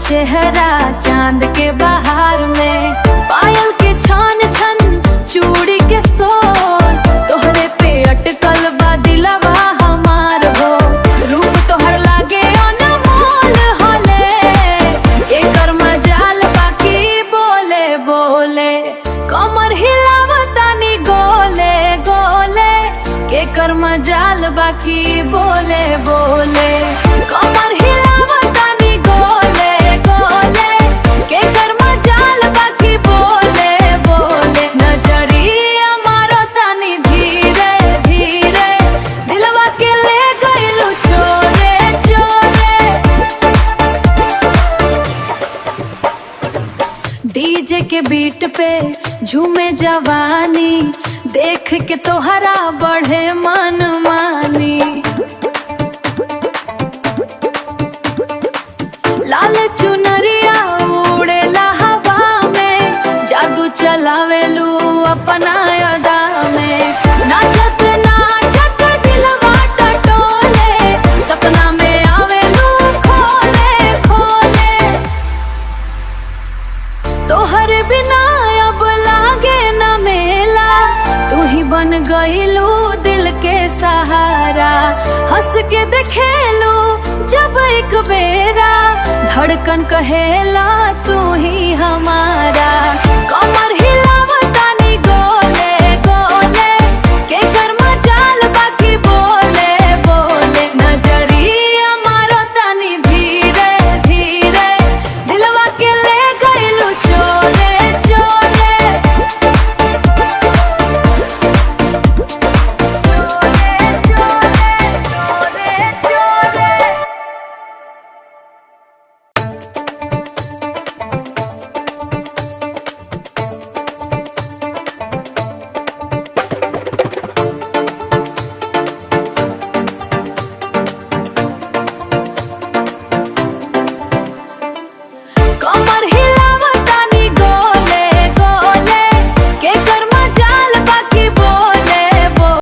चेहरा चांद के बहार में, पायल के छन छन चूड़ी के सोर, तोहरे पे अटकल बा दिलवा हमार हो। रूप तोहर लागे अनमोल होले, एकर मजाल बाकी बोले बोले, कमर हिलावतानी गोले गोले, केकर मजाल बाकी बोले बोले, कमर हिलावतानी गोले गोले, केकर मजाल बाकी बोले बोले। नजरिया मारो तानी धीरे धीरे, दिलवा के ले गइलू चोरे चोरे। डीजे के बीट पे झूमे जवानी, देख के तोहरा बढ़े मन मानी। लाल चुनरिया उड़ेला हवा में, जादू चलावेलू अपना अदा में। नाचत नाचत दिलवा टटोले, सपना में आवेलू खोले खोले। तोहर बिना अब लागे न मेला, तू ही बन गइलू दिल के सहारा। हंस के देखेलू जब एक बेरा, धड़कन कहेला तू ही हमारा।